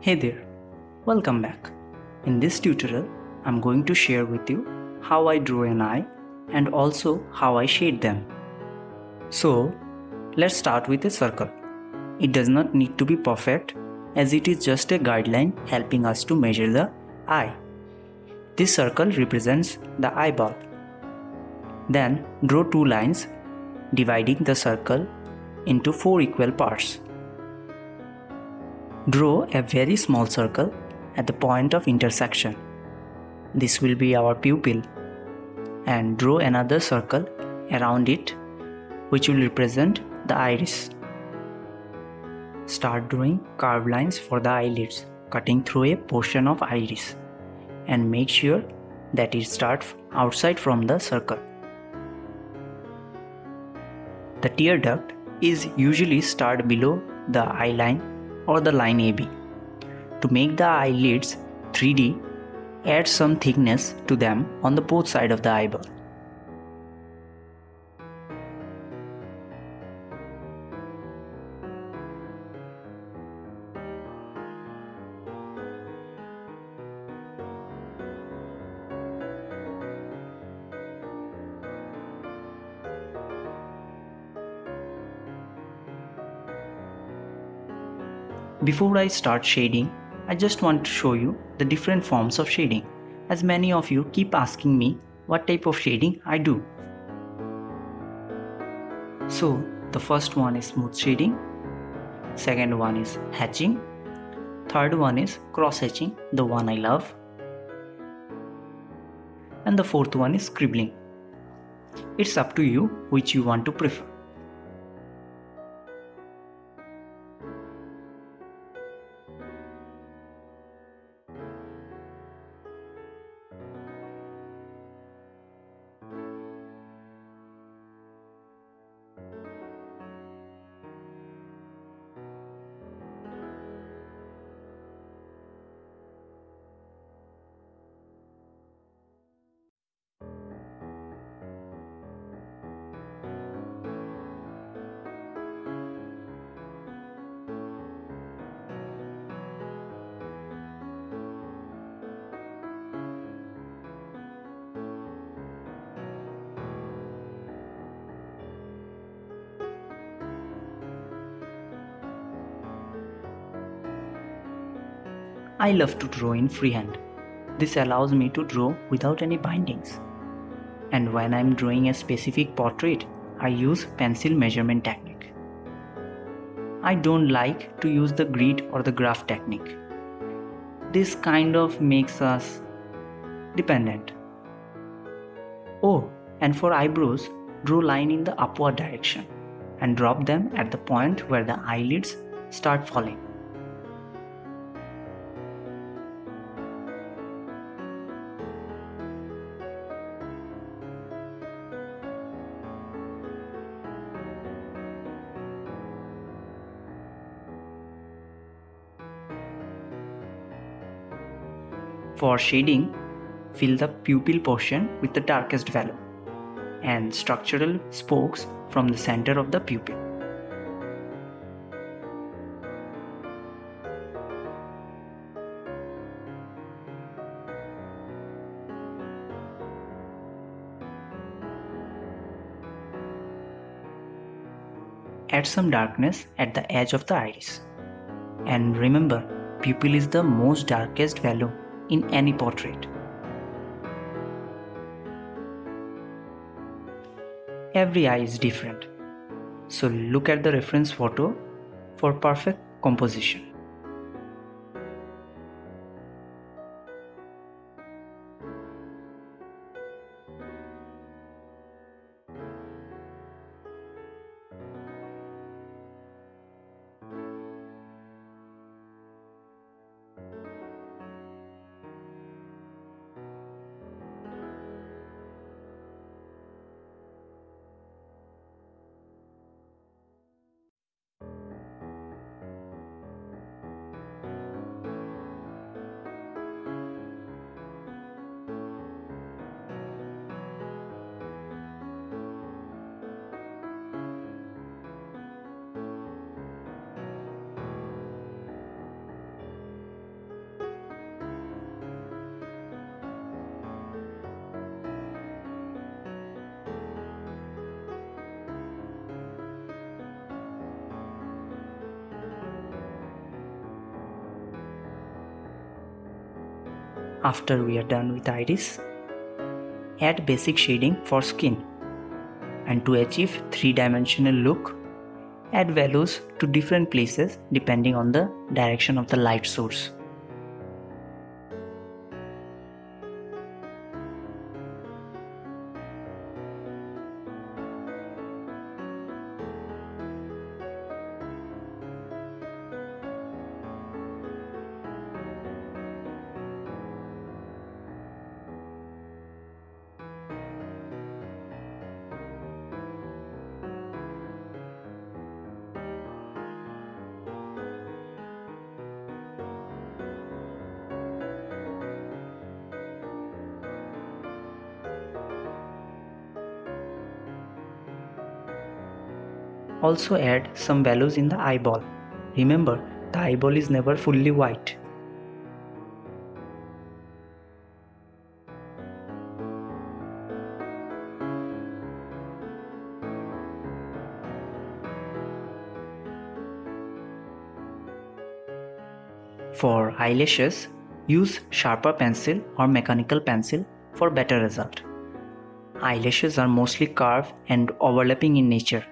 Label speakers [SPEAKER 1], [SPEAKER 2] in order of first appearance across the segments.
[SPEAKER 1] Hey there, welcome back. In this tutorial, I'm going to share with you how I draw an eye and also how I shade them. So, let's start with a circle. It does not need to be perfect as it is just a guideline helping us to measure the eye. This circle represents the eyeball. Then draw two lines dividing the circle into 4 equal parts. Draw a very small circle at the point of intersection. This will be our pupil. And draw another circle around it which will represent the iris. Start drawing curved lines for the eyelids, cutting through a portion of iris. And make sure that it starts outside from the circle. The tear duct is usually start below the eye line or the line AB. To make the eyelids 3D, add some thickness to them on the both sides of the eyeball. Before I start shading, I just want to show you the different forms of shading, as many of you keep asking me what type of shading I do. So, the first one is smooth shading, second one is hatching, third one is cross hatching, the one I love, and the fourth one is scribbling. It's up to you which you want to prefer. I love to draw in freehand. This allows me to draw without any bindings. And when I'm drawing a specific portrait, I use pencil measurement technique. I don't like to use the grid or the graph technique. This kind of makes us dependent. Oh, and for eyebrows, draw line in the upward direction and drop them at the point where the eyelids start falling. For shading, fill the pupil portion with the darkest value and structural spokes from the center of the pupil. Add some darkness at the edge of the iris. And remember, pupil is the most darkest value in any portrait. Every eye is different, so look at the reference photo for perfect composition. After we are done with iris, add basic shading for skin. And to achieve three-dimensional look, add values to different places depending on the direction of the light source. Also add some values in the eyeball. Remember, the eyeball is never fully white. For eyelashes, use sharper pencil or mechanical pencil for better result. Eyelashes are mostly curved and overlapping in nature.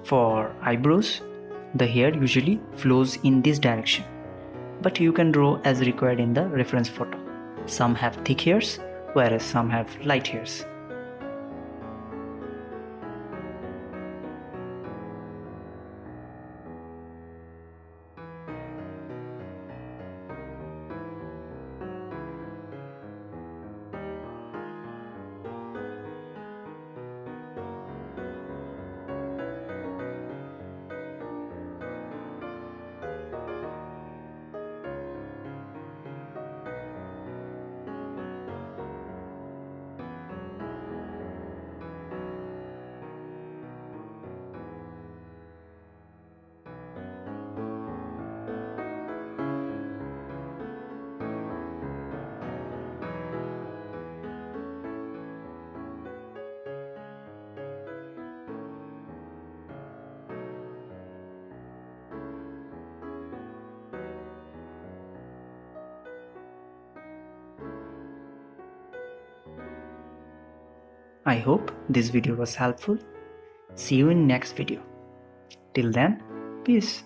[SPEAKER 1] For eyebrows, the hair usually flows in this direction, but you can draw as required in the reference photo. Some have thick hairs, whereas some have light hairs. I hope this video was helpful. See you in next video. Till then, peace.